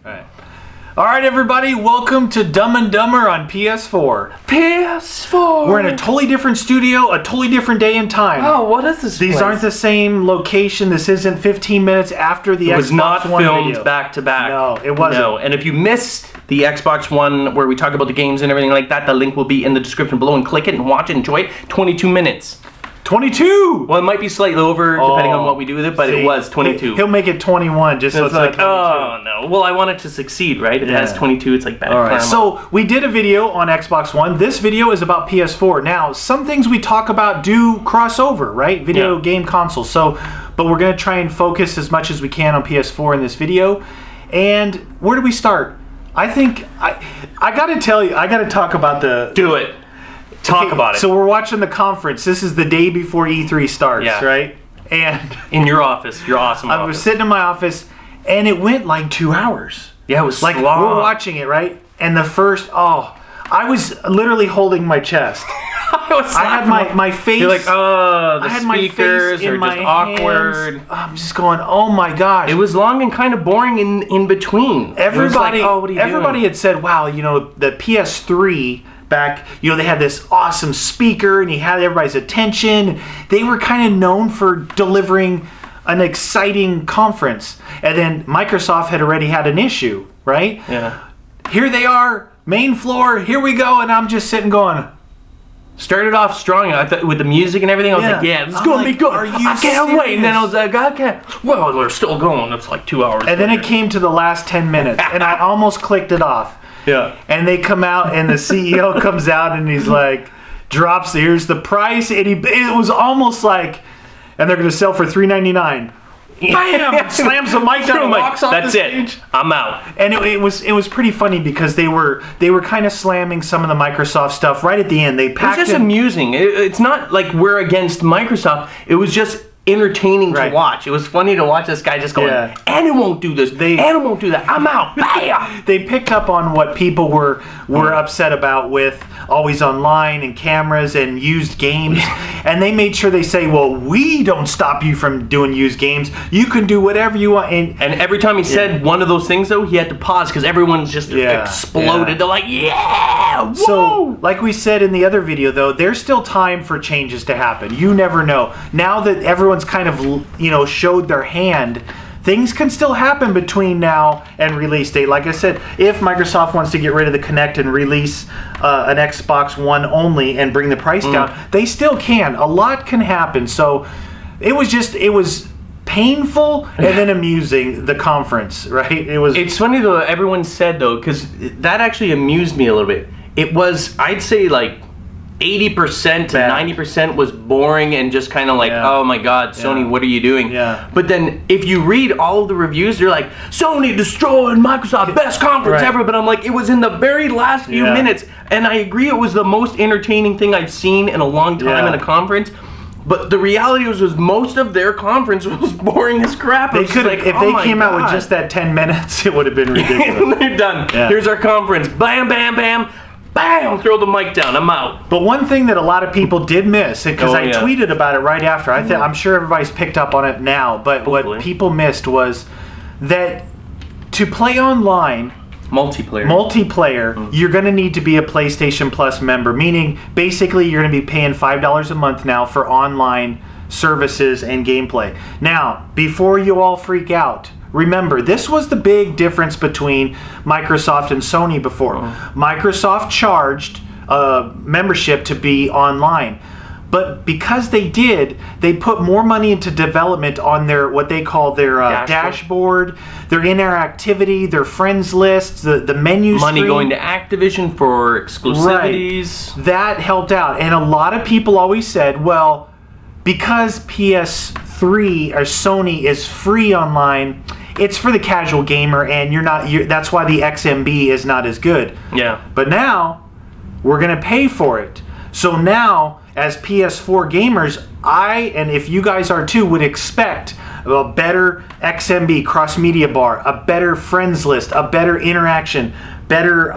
All right, everybody, welcome to Dumb and Dumber on PS4. PS4! We're in a totally different studio, a totally different day and time. Oh, what is this These place? aren't the same location. This isn't 15 minutes after the Xbox One It was not filmed video. back to back. No, it wasn't. No, and if you missed the Xbox One where we talk about the games and everything like that, the link will be in the description below, and click it and watch it, enjoy it. 22 minutes. 22! Well, it might be slightly over depending on what we do with it, but it was 22. He'll make it 21 just so it's like, oh no. Well, I want it to succeed, right? It has 22, it's like bad All right, karma. so we did a video on Xbox One. This video is about PS4. Now, some things we talk about do cross over, right? Video game consoles. So, but we're going to try and focus as much as we can on PS4 in this video. And where do we start? I think, I got to tell you, I got to talk about the... Do it. Talk about it. So we're watching the conference. This is the day before E3 starts, right? And in your office, your awesome office. I was sitting in my office, and it went like 2 hours. Yeah, it was like long. We're watching it, right? And the first, I was literally holding my chest. I had my face. You're like, the I had my speakers face in are my just awkward. Hands. I'm just going, oh my gosh. It was long and kind of boring in between. Everybody, like, what are you everybody doing? had said, wow, you know, the PS3 back, you know, they had this awesome speaker and he had everybody's attention. They were kind of known for delivering an exciting conference. And then Microsoft had already had an issue, right? Yeah. Here they are, main floor, here we go, and I'm just sitting going... Started off strong with the music and everything. I was like, yeah, this is going to be good. I can't wait. And then I was like, I can't. Well, we're still going. It's like 2 hours. And then it came to the last 10 minutes, and I almost clicked it off. Yeah. And they come out, and the CEO comes out, and he's like, drops, here's the price. And it was almost like, and they're going to sell for $3.99. Bam! Slams the mic down and walks off the stage. I'm out. And it was pretty funny because they were kind of slamming some of the Microsoft stuff right at the end. They packed It was just amusing. It's not like we're against Microsoft. It was just entertaining to watch. It was funny to watch this guy just going, and it won't do this, and it won't do that. I'm out. Bam! They picked up on what people were upset about with always online and cameras and used games, and they made sure they say, well, we don't stop you from doing used games. You can do whatever you want. And every time he said one of those things, though, he had to pause because everyone's just exploded. They're like, yeah, whoa! So, like we said in the other video, though, there's still time for changes to happen. You never know. Now that everyone's kind of, you know, showed their hand, things can still happen between now and release date. Like I said, if Microsoft wants to get rid of the Kinect and release an Xbox One only and bring the price down, they still can. A lot can happen. So it was painful and then amusing, the conference, right? It's funny though, everyone said though, because that actually amused me a little bit. It was, I'd say, like 80% to 90% was boring and just kind of like, oh my god, Sony, what are you doing? But then if you read all of the reviews, they're like, Sony destroyed Microsoft, best conference ever. But I'm like, it was in the very last few minutes. And I agree, it was the most entertaining thing I've seen in a long time in a conference. But the reality was most of their conference was boring as crap. They could, if they came out with just that 10 minutes, it would have been ridiculous. They're done. Here's our conference. Bam, bam, bam. Bam! Throw the mic down. I'm out. But one thing that a lot of people did miss, because I tweeted about it right after. I'm sure everybody's picked up on it now. But what people missed was that to play online, multiplayer, you're going to need to be a PlayStation Plus member. Meaning, basically, you're going to be paying $5 a month now for online services and gameplay. Now, before you all freak out, remember, this was the big difference between Microsoft and Sony before. Microsoft charged membership to be online. But because they did, they put more money into development on their, what they call their dashboard, their interactivity, their friends lists, the menu money screen. Going to Activision for exclusivities. Right. That helped out. And a lot of people always said, well, because PS3 or Sony is free online, it's for the casual gamer, and that's why the XMB is not as good. Yeah. But now we're gonna pay for it. So now, as PS4 gamers, and if you guys are too, would expect a better XMB cross media bar, a better friends list, a better interaction, better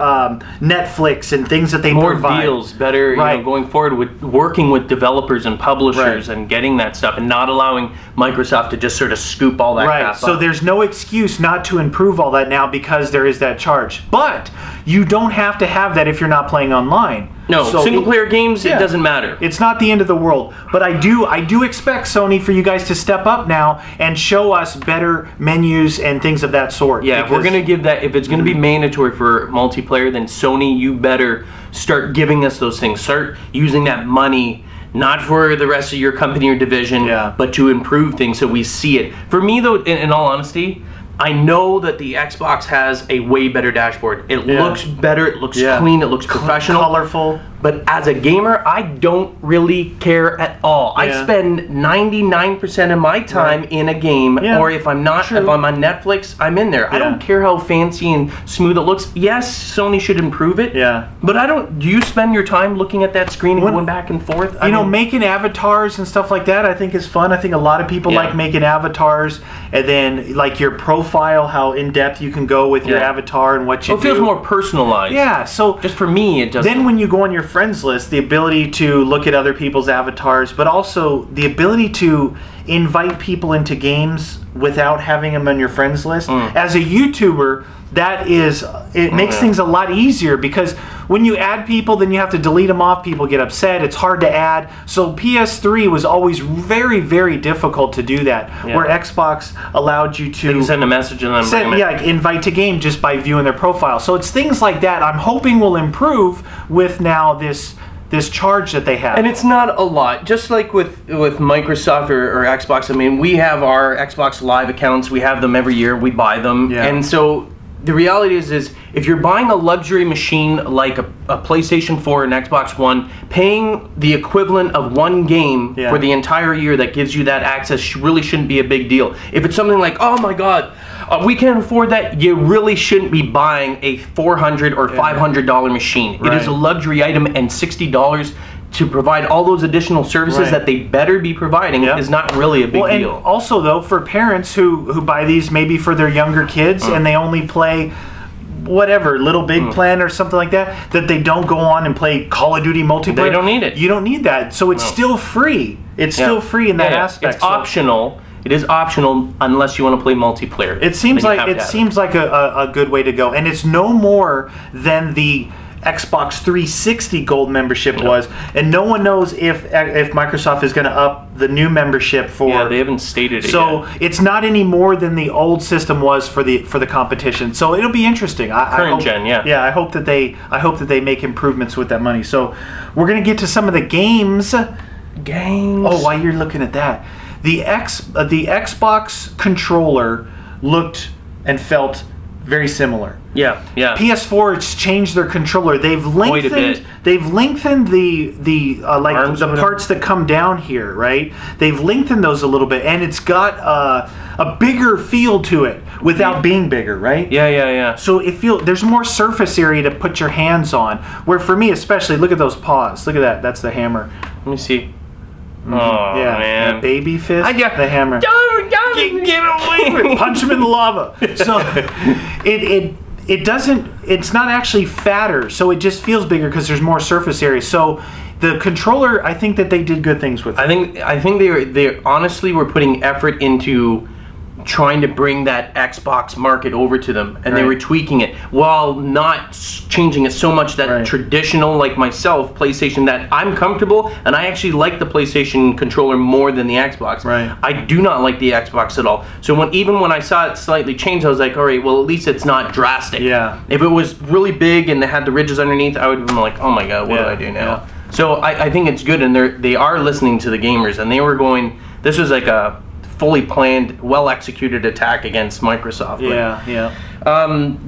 Netflix and things that they provide. More deals, better you know, going forward with working with developers and publishers and getting that stuff, and not allowing Microsoft to just sort of scoop all that crap up. So there's no excuse not to improve all that now because there is that charge. But you don't have to have that if you're not playing online. No, so single-player games, it doesn't matter. It's not the end of the world. But I do expect Sony for you guys to step up now and show us better menus and things of that sort. Yeah, if we're going to give that, if it's going to be mandatory for multiplayer, then Sony, you better start giving us those things. Start using that money, not for the rest of your company or division, but to improve things so we see it. For me, though, in all honesty, I know that the Xbox has a way better dashboard. It looks better, it looks clean, it looks professional. Colorful. But as a gamer, I don't really care at all. I spend 99% of my time in a game, or if I'm not, if I'm on Netflix, I'm in there. I don't care how fancy and smooth it looks. Yes, Sony should improve it. But I don't. Do you spend your time looking at that screen and going back and forth? You know, making avatars and stuff like that, I think is fun. I think a lot of people like making avatars, and then like your profile, how in depth you can go with your avatar and what you do. It feels more personalized. Yeah. So just for me, it doesn't. Then when you go on your friends list, the ability to look at other people's avatars, but also the ability to invite people into games without having them on your friends list. As a YouTuber, that is, it makes things a lot easier, because when you add people, then you have to delete them off. People get upset. It's hard to add. So PS3 was always very, very difficult to do that, where Xbox allowed you to send a message and then invite to game just by viewing their profile. So it's things like that I'm hoping will improve with now this charge that they have. And it's not a lot. Just like with Microsoft or Xbox, I mean, we have our Xbox Live accounts. We have them every year. We buy them. And so the reality is if you're buying a luxury machine like a PlayStation 4 and Xbox One, paying the equivalent of one game for the entire year that gives you that access really shouldn't be a big deal. If it's something like, oh my God, we can't afford that, you really shouldn't be buying a $400 or $500 machine. It is a luxury item, and $60 to provide all those additional services that they better be providing is not really a big deal. And also, though, for parents who buy these maybe for their younger kids and they only play whatever, Little Big Plan or something like that, that they don't go on and play Call of Duty multiplayer. They don't need it. You don't need that. So it's still free. It's still free in that aspect. It's optional. It is optional unless you want to play multiplayer. It seems like a good way to go, and it's no more than the Xbox 360 Gold membership was, and no one knows if Microsoft is going to up the new membership for. Yeah, they haven't stated it yet. It's not any more than the old system was for the competition. So it'll be interesting. Current gen, yeah. I hope that they make improvements with that money. So we're going to get to some of the games. Oh, while you're looking at that, the Xbox controller looked and felt very similar. Yeah. PS4 has changed their controller. They've lengthened the parts that come down here, right? They've lengthened those a little bit, and it's got a bigger feel to it without being bigger, right? Yeah. So there's more surface area to put your hands on. Where for me especially, look at those paws. Look at that. That's the hammer. Let me see. Oh, man. Baby fist, the hammer. Don't get away with it. Punch him in the lava. So it's not actually fatter, so it just feels bigger because there's more surface area. So the controller, I think that they did good things with it. I think they honestly were putting effort into trying to bring that Xbox market over to them, and they were tweaking it while not changing it so much that traditional, like myself, PlayStation, that I'm comfortable, and I actually like the PlayStation controller more than the Xbox. I do not like the Xbox at all. So even when I saw it slightly change, I was like, all right, well, at least it's not drastic. If it was really big and they had the ridges underneath, I would have been like, oh my God, what do I do now? So I think it's good, and they are listening to the gamers, and they were going, this was like a fully planned, well-executed attack against Microsoft.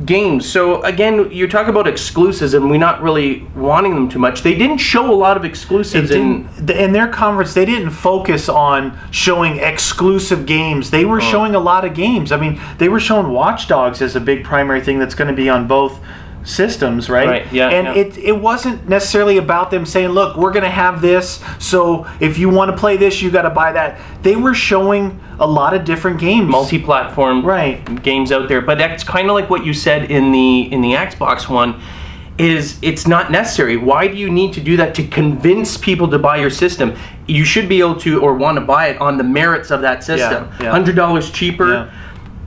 Games. So again, you talk about exclusives, and we're not really wanting them too much. They didn't show a lot of exclusives in their conference. They didn't focus on showing exclusive games. They were showing a lot of games. I mean, they were showing Watch Dogs as a big primary thing that's going to be on both systems, right? Right. Yeah. And it wasn't necessarily about them saying, look, we're going to have this, so if you want to play this, you got to buy that. They were showing a lot of different games, multi-platform games out there. But that's kind of like what you said in the Xbox one. Is it's not necessary. Why do you need to do that to convince people to buy your system? You should be able to, or want to buy it on the merits of that system. $100 cheaper. Yeah.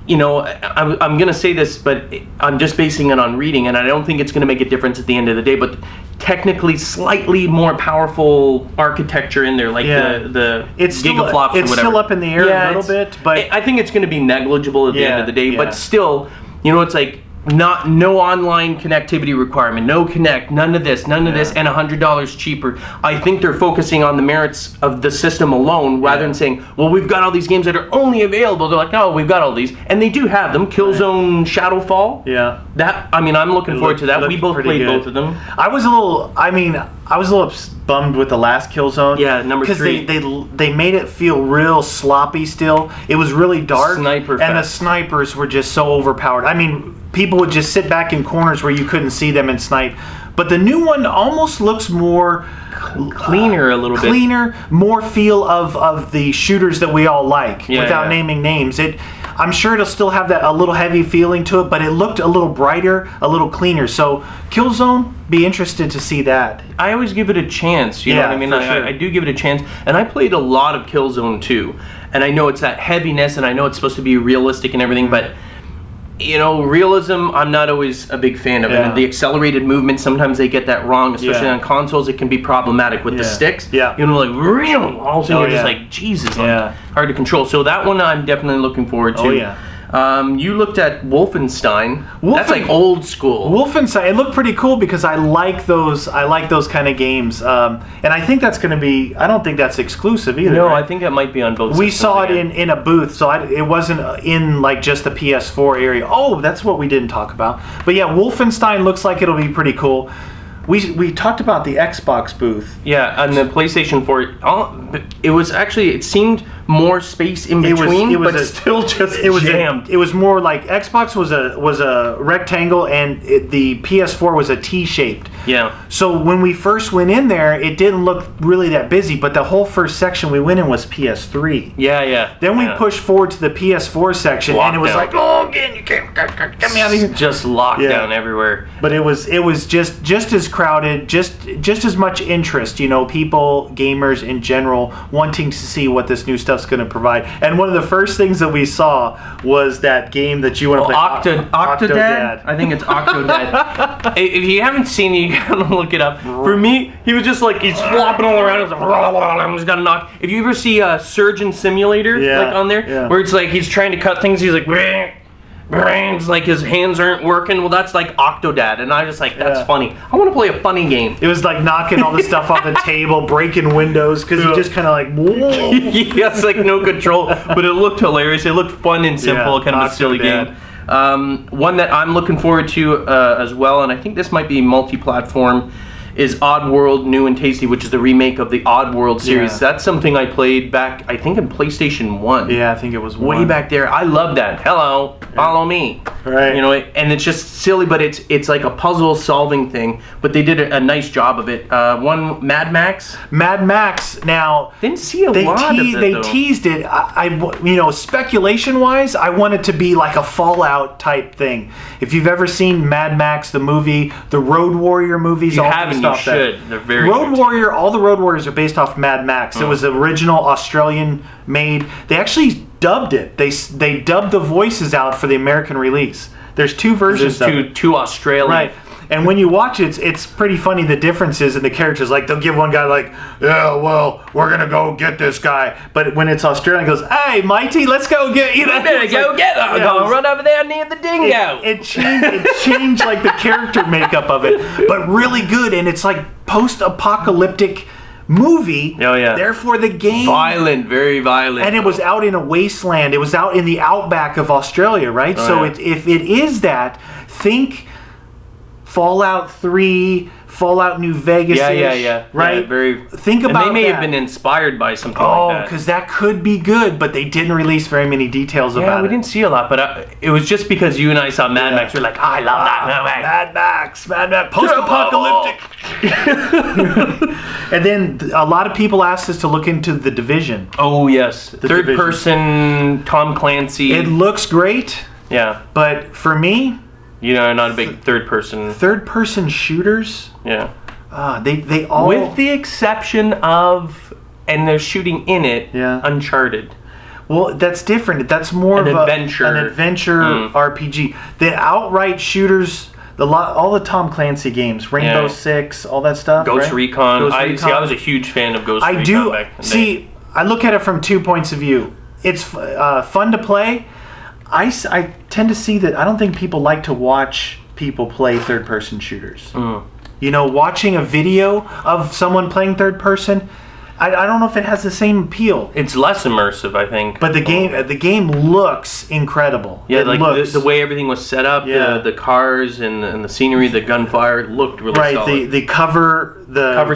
You know, I'm going to say this, but I'm just basing it on reading, and I don't think it's going to make a difference at the end of the day, but technically slightly more powerful architecture in there, like the gigaflops or whatever. It's still up in the air a little bit, but I think it's going to be negligible at the end of the day, but still, you know, it's like, no online connectivity requirement, no Connect, none of this, and $100 cheaper. I think they're focusing on the merits of the system alone rather than saying, well, we've got all these games that are only available. They're like, oh, we've got all these, and they do have them. Killzone, Shadowfall. Yeah. That, I mean, I'm looking forward to that. We both played both of them. I was a little bummed with the last Killzone. Yeah, number 3. Because they made it feel real sloppy still. It was really dark. And the snipers were just so overpowered. I mean, people would just sit back in corners where you couldn't see them and snipe. But the new one almost looks more cleaner, a little bit. Cleaner, more feel of the shooters that we all like, without naming names. I'm sure it'll still have that a little heavy feeling to it, but it looked a little brighter, a little cleaner. So Killzone, be interested to see that. I always give it a chance, you know what I mean? For sure. I do give it a chance, and I played a lot of Killzone 2, and I know it's that heaviness, and I know it's supposed to be realistic and everything, but you know, realism, I'm not always a big fan of it. And the accelerated movement, sometimes they get that wrong, especially on consoles. It can be problematic with the sticks. Yeah. You know, like, really? All of a sudden, you're just like, Jesus, like, hard to control. So that one I'm definitely looking forward to. Oh, yeah. You looked at Wolfenstein. That's like old school. Wolfenstein. It looked pretty cool because I like those kind of games. And I think that's going to be. I don't think that's exclusive either. No, right? I think it might be on both. We saw it in a booth, so it wasn't in like just the PS4 area. Oh, that's what we didn't talk about. But yeah, Wolfenstein looks like it'll be pretty cool. We talked about the Xbox booth. Yeah, and the PlayStation 4. It was actually, it seemed more space in between, but still just jammed. It was more like Xbox was a rectangle, and the PS4 was a T-shaped. Yeah. So when we first went in there, it didn't look really that busy, but the whole first section we went in was PS3. Yeah, yeah. Then we pushed forward to the PS4 section, and it was like, oh, again, you can't get me out of here. Just lockdown everywhere. But it was just as crowded, just as much interest, you know, people, gamers in general, wanting to see what this new stuff's going to provide. And one of the first things that we saw was that game that you want to play, Octodad. I think it's Octodad. If you haven't seen it, you gotta look it up. For me, he was just like, he's flopping all around. He's like, he's got to knock. If you ever see Surgeon Simulator, like on there, where it's like he's trying to cut things, he's like, it's like his hands aren't working. Well, that's like Octodad, and I was just like, that's funny. I want to play a funny game. It was like knocking all the stuff off the table, breaking windows, because he just kind of like, whoa. He has like no control, but it looked hilarious. It looked fun and simple, kind of a silly game. One that I'm looking forward to as well, and I think this might be multi-platform, is Oddworld New and Tasty, which is the remake of the Oddworld series. That's something I played back, I think, in PlayStation 1. Yeah, I think it was way back there. I love that. Hello, follow me. Right. You know, and it's just silly, but it's like a puzzle solving thing. But they did a nice job of it. One Mad Max. Mad Max. Now didn't see a lot of it. They teased it. You know, speculation wise, I want it to be like a Fallout type thing. If you've ever seen Mad Max, the movie, the Road Warrior movies, you haven't. You should. They're very Road Warrior. All the Road Warriors are based off Mad Max. It was the original Australian made. They actually dubbed it. They dubbed the voices out for the American release. There's two versions. There's two Australian. Right. And when you watch it, it's pretty funny, the differences in the characters. Like, they'll give one guy like, yeah, well, we're going to go get this guy. But when it's Australian, it goes, hey, matey, let's go get you. Better go get that. I'm going to run over there near the dingo. It changed like the character makeup of it, but really good. And it's like post-apocalyptic movie. Oh, yeah. Therefore, the game... Violent, very violent. And it was out in a wasteland. It was out in the outback of Australia, right? So if it is that, think... Fallout 3, Fallout New Vegas. Yeah. Right? Yeah, very. Think about and they may have been inspired by something like that. Oh, because that could be good, but they didn't release very many details about it. Yeah, we didn't see a lot, but it was just because you and I saw Mad Max. We're like, oh, I love that Mad Max, post-apocalyptic. And then a lot of people asked us to look into The Division. Oh, yes. Third person, Tom Clancy. It looks great. Yeah. But for me... You know, not a big third-person... Third-person shooters? Yeah. They all... With the exception of... And they're shooting in it, Uncharted. Well, that's different. That's more of an adventure RPG. The outright shooters... all the Tom Clancy games, Rainbow Six, all that stuff. Ghost Recon. I was a huge fan of Ghost Recon back in the day. I look at it from 2 points of view. It's fun to play. I tend to see that I don't think people like to watch people play third-person shooters. You know, watching a video of someone playing third-person, I don't know if it has the same appeal. It's less immersive, I think. But the game looks incredible. Yeah, the way everything was set up, the cars and the scenery, the gunfire looked really solid. The cover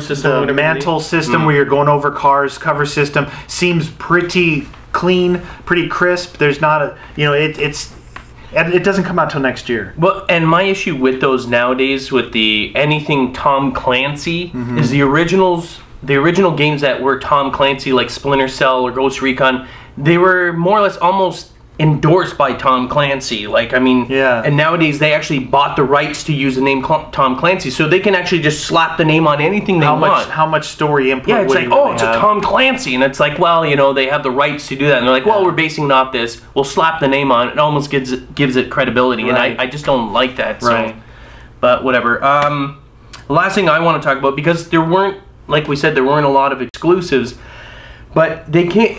system, the mantle system where you're going over cars, cover system seems pretty clean, pretty crisp. There's not a, it doesn't come out till next year. Well, and my issue with those nowadays, with anything Tom Clancy, is the original games that were Tom Clancy, like Splinter Cell or Ghost Recon, they were more or less almost endorsed by Tom Clancy. And nowadays they actually bought the rights to use the name Tom Clancy, so they can actually just slap the name on anything they want. How much story input? Yeah, it's like, it's a Tom Clancy, and it's like, well, they have the rights to do that, and they're like, well, we're basing it off this. We'll slap the name on it. It almost gives it credibility, and I just don't like that. So, but whatever. The last thing I want to talk about, because there weren't, like we said, there weren't a lot of exclusives. But they can't,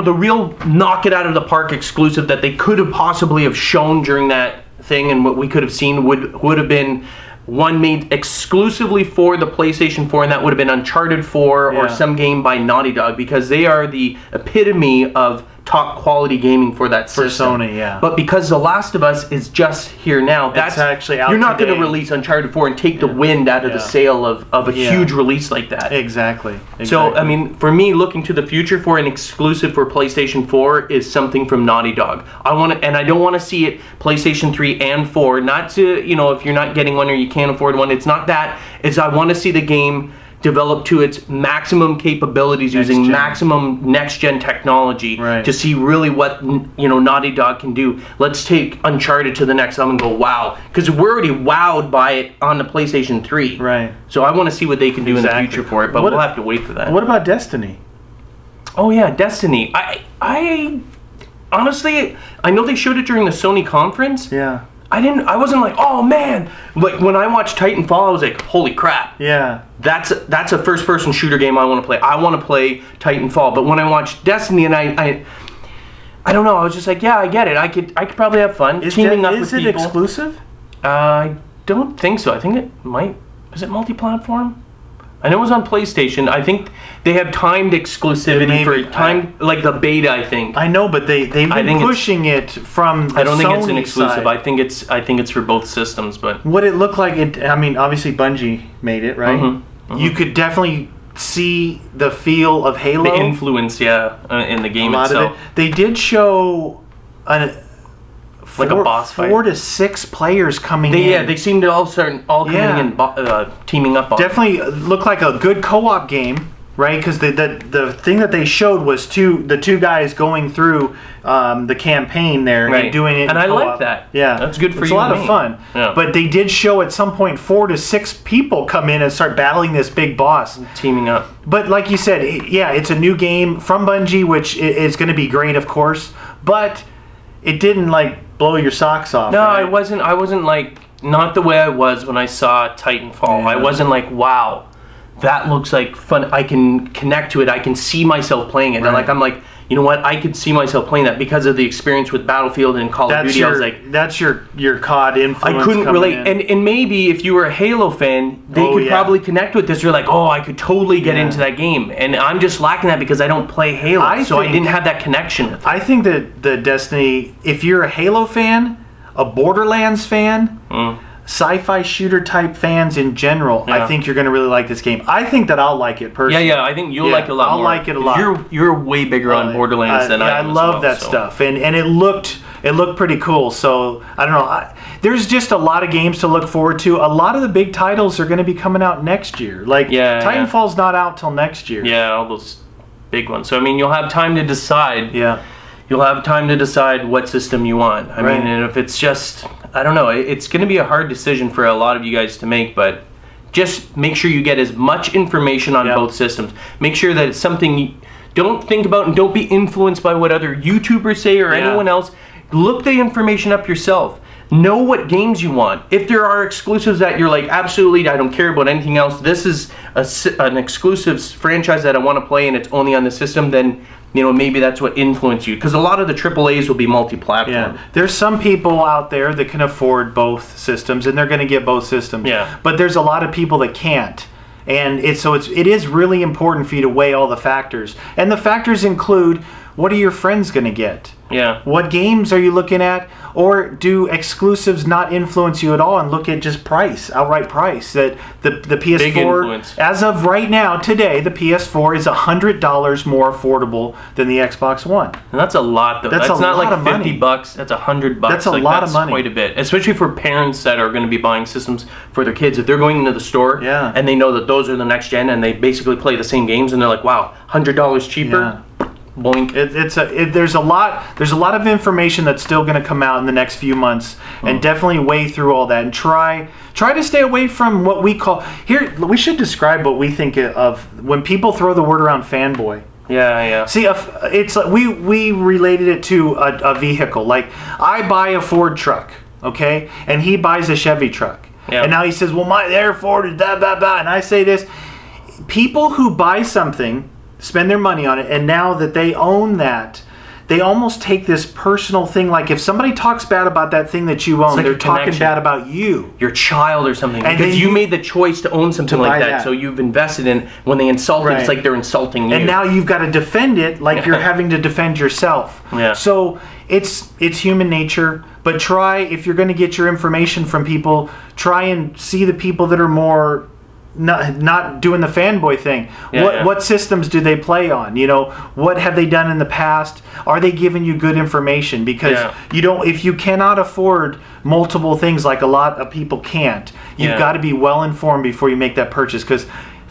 the real knock it out of the park exclusive that they could have possibly have shown during that thing, and what we could have seen would have been one made exclusively for the PlayStation 4, and that would have been Uncharted 4 or some game by Naughty Dog, because they are the epitome of top quality gaming for that system. For Sony, But because The Last of Us is just here now, that's actually out. You're not going to release Uncharted 4 and take the wind out of the sail of a huge release like that. Exactly. So, for me, looking to the future for an exclusive for PlayStation 4 is something from Naughty Dog. I don't want to see it PlayStation 3 and 4. Not to, if you're not getting one or you can't afford one, it's not that. It's I want to see the game developed to its maximum capabilities using maximum next-gen technology to see really what Naughty Dog can do. Let's take Uncharted to the next level and go, wow. Because we're already wowed by it on the PlayStation 3. Right. So I want to see what they can do in the future for it, but we'll have to wait for that. What about Destiny? Oh yeah, Destiny. I honestly, I know they showed it during the Sony conference. Yeah. I wasn't like, oh man, like when I watched Titanfall, I was like, holy crap. Yeah. That's a first-person shooter game I want to play. I want to play Titanfall. But when I watched Destiny, and I don't know, I was just like, yeah, I get it. I could probably have fun teaming up with people. Is it exclusive? I don't think so. I think it might. Is it multi-platform? I know it was on PlayStation. I think they have timed exclusivity for like the beta, I think. I know, but they've been pushing it from the I don't think it's an Sony exclusive. side. I think it's for both systems, but what it looked like, obviously Bungie made it, right? You could definitely see the feel of Halo. The influence, in the game itself. Of it. They did show like a boss fight. 4 to 6 players coming in. Yeah, they seem to all start coming in, teaming up on. Definitely looked like a good co-op game, right? Because the thing that they showed was the two guys going through the campaign there and doing it. And I like that. Yeah, that's good for you. It's a lot of fun. Yeah. But they did show at some point 4 to 6 people come in and start battling this big boss, teaming up. But like you said, it's a new game from Bungie, which is going to be great, of course. But it didn't blow your socks off. No, right? I wasn't like, not the way I was when I saw Titanfall. Yeah. I wasn't like, wow, that looks like fun. I can connect to it. I can see myself playing it. Right. And I'm like, you know what? I could see myself playing that because of the experience with Battlefield and Call of Duty. I was like, that's your COD influence. I couldn't relate. And maybe if you were a Halo fan, they could probably connect with this. You're like, oh, I could totally get into that game. And I'm just lacking that because I don't play Halo. I didn't have that connection with it. I think that the Destiny, if you're a Halo fan, a Borderlands fan, sci-fi shooter type fans in general, I think you're going to really like this game. I think that I'll like it personally. Yeah, I think you'll like it a lot more. I'll like it a lot. You're way bigger on Borderlands than I am. I love that stuff, and it looked pretty cool. So I don't know. There's just a lot of games to look forward to. A lot of the big titles are going to be coming out next year. Like Titanfall's not out till next year. Yeah, all those big ones. So I mean, you'll have time to decide. Yeah. You'll have time to decide what system you want. I mean, and if it's just, I don't know, it's going to be a hard decision for a lot of you guys to make, but just make sure you get as much information on both systems. Make sure that it's something you don't think about, and don't be influenced by what other YouTubers say or anyone else. Look the information up yourself. Know what games you want. If there are exclusives that you're like, absolutely, I don't care about anything else, this is an exclusive franchise that I want to play and it's only on the system, then you know, maybe that's what influenced you. Because a lot of the AAAs will be multi-platform. Yeah. There's some people out there that can afford both systems, and they're going to get both systems. Yeah. But there's a lot of people that can't. And it is really important for you to weigh all the factors. And the factors include, what are your friends going to get? Yeah. What games are you looking at? Or do exclusives not influence you at all, and look at just price, outright price? That the PS4, as of right now, today, the PS4 is $100 more affordable than the Xbox One. And that's a lot, though. That's not like $50. That's $100. That's a lot of money. Quite a bit, especially for parents that are going to be buying systems for their kids. If they're going into the store and they know that those are the next gen, and they basically play the same games, and they're like, wow, $100 cheaper. Yeah. Boink. There's a lot of information that's still going to come out in the next few months, and definitely weigh through all that and try to stay away from what we call here. We should describe what we think of when people throw the word around fanboy. Yeah. See, it's like we related it to a vehicle. Like, I buy a Ford truck, okay, and he buys a Chevy truck, and now he says, well, their Ford is blah blah blah, and I say this. People who buy something, spend their money on it, and now that they own that, they almost take this personal thing. Like, if somebody talks bad about that thing that you own, they're talking bad about you, your child or something, and because you made the choice to own something like that. So you've invested in. When they insult it, it's like they're insulting you, and now you've got to defend it like you're having to defend yourself. So it's human nature. But try, if you're going to get your information from people, try and see the people that are more not doing the fanboy thing. What systems do they play on? You know, what have they done in the past? Are they giving you good information? Because if you cannot afford multiple things, like a lot of people can't, you've got to be well informed before you make that purchase, because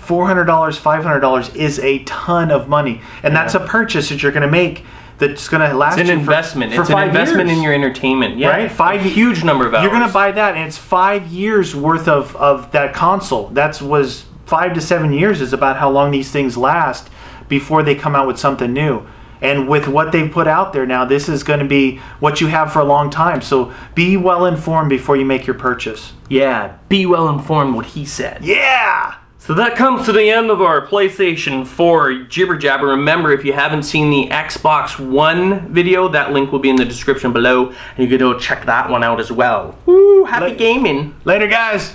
$400, $500 is a ton of money, and that's a purchase that you're going to make that's going to last. It's an investment. It's an investment in your entertainment. Right? A huge number of hours. You're going to buy that, and it's 5 years worth of that console. That was 5 to 7 years is about how long these things last before they come out with something new. And with what they've put out there now, this is going to be what you have for a long time. So be well informed before you make your purchase. Yeah, be well informed, what he said. Yeah! So that comes to the end of our PlayStation 4 jibber jabber. Remember, if you haven't seen the Xbox One video, that link will be in the description below, and you can go check that one out as well. Woo, happy gaming. Later, guys.